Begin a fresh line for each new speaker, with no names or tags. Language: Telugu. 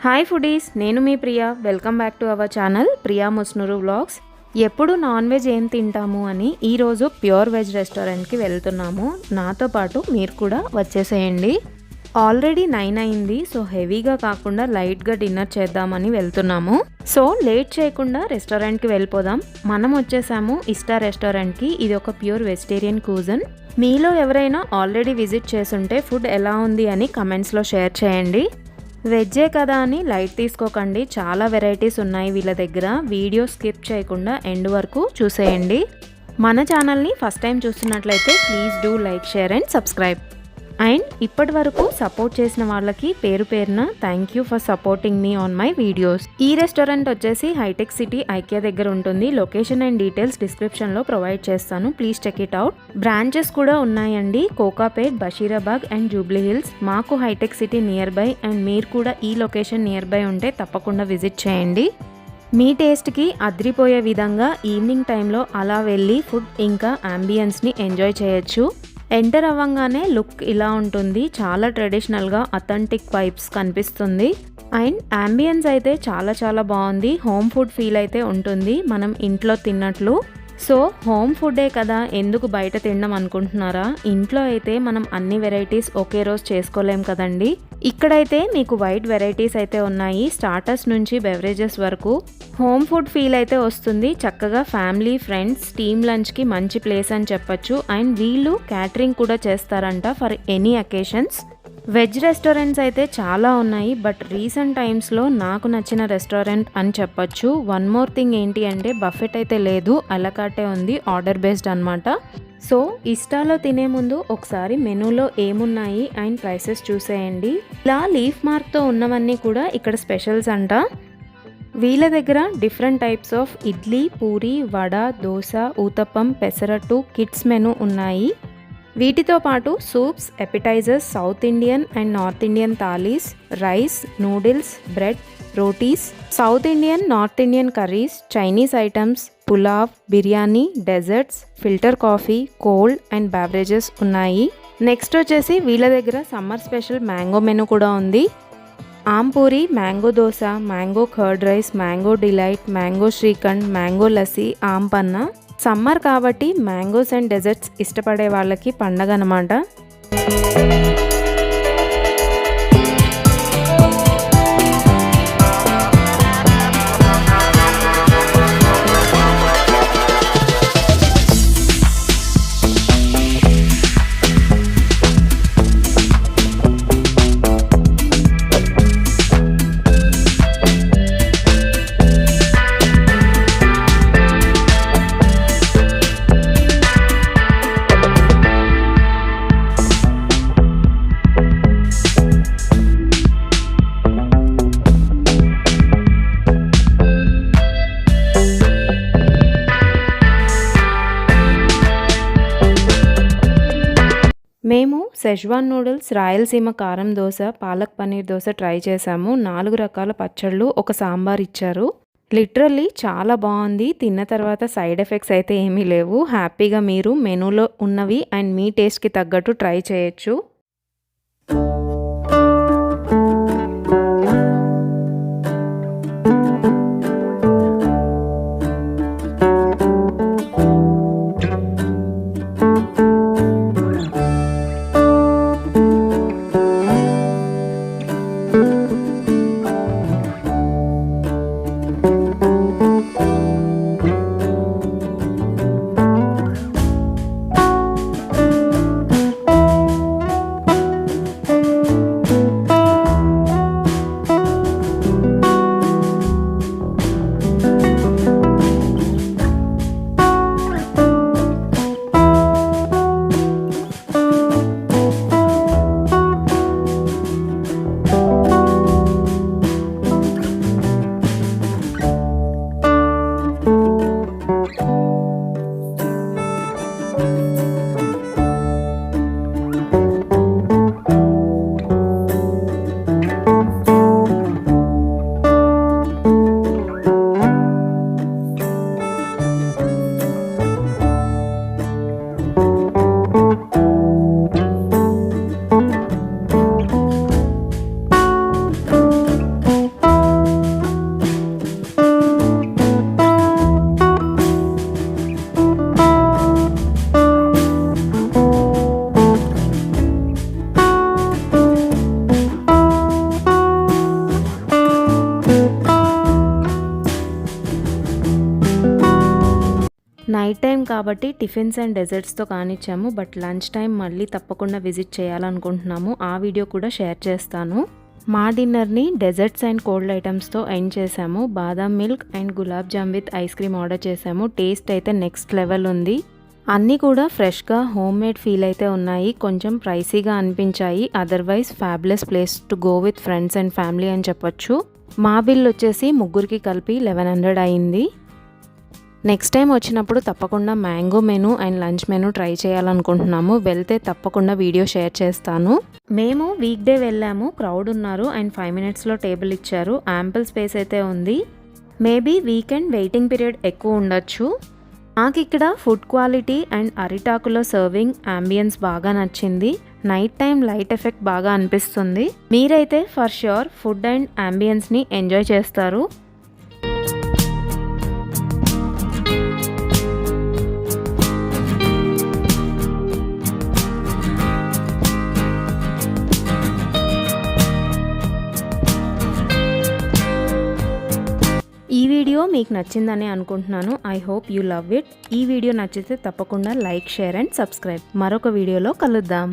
హాయ్ ఫుడీస్, నేను మీ Priya. Welcome back to our channel Priya Musnuru vlogs. ఎప్పుడు నాన్ వెజ్ ఏం తింటాము అని ఈరోజు ప్యూర్ వెజ్ రెస్టారెంట్కి వెళ్తున్నాము. నాతో పాటు మీరు కూడా వచ్చేసేయండి. ఆల్రెడీ 9 అయింది. సో హెవీగా కాకుండా లైట్గా డిన్నర్ చేద్దామని వెళ్తున్నాము. సో లేట్ చేయకుండా రెస్టారెంట్కి వెళ్ళిపోదాం. మనం వచ్చేసాము ఇష్టా రెస్టారెంట్కి. ఇది ఒక ప్యూర్ వెజిటేరియన్ కూజన్. మీలో ఎవరైనా ఆల్రెడీ విజిట్ చేసుంటే ఫుడ్ ఎలా ఉంది అని కమెంట్స్లో షేర్ చేయండి. వెజ్జే కదా అని లైట్ తీసుకోకండి, చాలా వెరైటీస్ ఉన్నాయి వీళ్ళ దగ్గర. వీడియో స్కిప్ చేయకుండా ఎండ్ వరకు చూసేయండి. మన ఛానల్ని ఫస్ట్ టైం చూస్తున్నట్లయితే please do like, share and subscribe. And ఇప్పటి వరకు సపోర్ట్ చేసిన వాళ్ళకి పేరు పేరున thank you for supporting me on my videos. ఈ రెస్టారెంట్ వచ్చేసి హైటెక్ సిటీ ఐకియా దగ్గర ఉంటుంది. లొకేషన్ అండ్ డీటెయిల్స్ డిస్క్రిప్షన్లో ప్రొవైడ్ చేస్తాను, please check it out. Branches కూడా ఉన్నాయండి, కోకాపేట్, బషీరాబాగ్ అండ్ జూబ్లీ హిల్స్. మాకు హైటెక్ సిటీ నియర్ బై అండ్ మీరు కూడా ఈ లొకేషన్ నియర్ బై ఉంటే తప్పకుండా విజిట్ చేయండి. మీ టేస్ట్కి అద్రిపోయే విధంగా ఈవినింగ్ టైంలో అలా వెళ్ళి ఫుడ్ ఇంకా అంబియన్స్ని ఎంజాయ్ చేయొచ్చు. ఎంటర్ అవ్వంగానే లుక్ ఇలా ఉంటుంది. చాలా ట్రెడిషనల్గా అథెంటిక్ వైబ్స్ కనిపిస్తుంది. అండ్ అంబియన్స్ అయితే చాలా బాగుంది. హోమ్ ఫుడ్ ఫీల్ అయితే ఉంటుంది, మనం ఇంట్లో తిన్నట్లు. సో హోమ్ ఫుడ్డే కదా, ఎందుకు బయట తినడం అనుకుంటున్నారా? ఇంట్లో అయితే మనం అన్ని వెరైటీస్ ఒకే రోజు చేసుకోలేం కదండి. ఇక్కడైతే మీకు వైడ్ వెరైటీస్ అయితే ఉన్నాయి, స్టార్టర్స్ నుంచి బెవరేజెస్ వరకు. హోమ్ ఫుడ్ ఫీల్ అయితే వస్తుంది. చక్కగా ఫ్యామిలీ, ఫ్రెండ్స్, టీమ్ లంచ్కి మంచి ప్లేస్ అని చెప్పొచ్చు. అండ్ వీళ్ళు క్యాటరింగ్ కూడా చేస్తారంట for any occasions. Veg restaurants అయితే చాలా ఉన్నాయి, బట్ రీసెంట్ టైమ్స్లో నాకు నచ్చిన రెస్టారెంట్ అని చెప్పొచ్చు. వన్ మోర్ థింగ్ ఏంటి అంటే బఫెట్ అయితే లేదు, అలకాటే ఉంది, ఆర్డర్ బేస్డ్ అనమాట. సో ఇష్టాలో తినే ముందు ఒకసారి మెనూలో ఏమున్నాయి అండ్ ప్రైసెస్ చూసేయండి. ఇలా లీఫ్ మార్క్తో ఉన్నవన్నీ కూడా ఇక్కడ స్పెషల్స్ అంట. వీళ్ళ దగ్గర different types of idli, puri, vada, dosa, uttapam, pesarattu, kids menu ఉన్నాయి. వీటితో పాటు soups, appetizers, south Indian and north Indian thalis, rice, noodles, bread, rotis, south Indian, north Indian curries, Chinese items, pulao, biryani, desserts, filter coffee, cold and beverages ఉన్నాయి. నెక్స్ట్ వచ్చేసి వీళ్ళ దగ్గర సమ్మర్ స్పెషల్ మ్యాంగో మెనూ కూడా ఉంది. Aampuri, mango dosa, mango curd rice, mango delight, mango shrikhand, mango lassi, aampanna. Summer కాబట్టి మ్యాంగోస్ అండ్ డెజర్ట్స్ ఇష్టపడే వాళ్ళకి పండగ అన్నమాట. మేము సెజ్వాన్ నూడిల్స్, రాయలసీమ కారం దోశ, పాలక్ పన్నీర్ దోశ ట్రై చేసాము. 4 రకాల పచ్చళ్ళు, ఒక సాంబార్ ఇచ్చారు. లిటరల్లీ చాలా బాగుంది. తిన్న తర్వాత సైడ్ ఎఫెక్ట్స్ అయితే ఏమీ లేవు. హ్యాపీగా మీరు మెనూలో ఉన్నవి అండ్ మీ టేస్ట్కి తగ్గట్టు ట్రై చేయొచ్చు. కాబట్టి టిఫిన్స్ అండ్ డెజర్ట్స్తో కానిచ్చాము. బట్ లంచ్ టైం మళ్ళీ తప్పకుండా విజిట్ చేయాలనుకుంటున్నాము. ఆ వీడియో కూడా షేర్ చేస్తాను. మా డిన్నర్ని డెజర్ట్స్ అండ్ కోల్డ్ ఐటమ్స్తో ఎండ్ చేసాము. బాదాం milk and gulab jam with ice cream order చేసాము. టేస్ట్ అయితే నెక్స్ట్ లెవెల్ ఉంది. అన్నీ కూడా ఫ్రెష్గా హోమ్ మేడ్ ఫీల్ అయితే ఉన్నాయి. కొంచెం ప్రైసీగా అనిపించాయి. Otherwise fabulous place to go with friends and family అని చెప్పొచ్చు. మా బిల్ వచ్చేసి ముగ్గురికి కలిపి 1100 అయింది. నెక్స్ట్ టైం వచ్చినప్పుడు తప్పకుండా mango menu and lunch menu try చేయాలనుకుంటున్నాము. వెళ్తే తప్పకుండా వీడియో షేర్ చేస్తాను. మేము వీక్ డే వెళ్ళాము. క్రౌడ్ ఉన్నారు అండ్ 5 మినిట్స్లో టేబుల్ ఇచ్చారు. యాంపుల్ స్పేస్ అయితే ఉంది. మేబీ వీకెండ్ వెయిటింగ్ పీరియడ్ ఎక్కువ ఉండొచ్చు. నాకు ఇక్కడ ఫుడ్ క్వాలిటీ అండ్ అరిటాకులో సర్వింగ్ అంబియన్స్ బాగా నచ్చింది. నైట్ టైం లైట్ ఎఫెక్ట్ బాగా అనిపిస్తుంది. మీరైతే ఫర్ ష్యూర్ ఫుడ్ అండ్ అంబియన్స్ని ఎంజాయ్ చేస్తారు. ఈ వీడియో మీకు నచ్చిందని అనుకుంటున్నాను. I hope you love it. ఈ వీడియో నచ్చితే తప్పకుండా లైక్, షేర్ అండ్ సబ్స్క్రైబ్. మరొక వీడియోలో కలుద్దాం.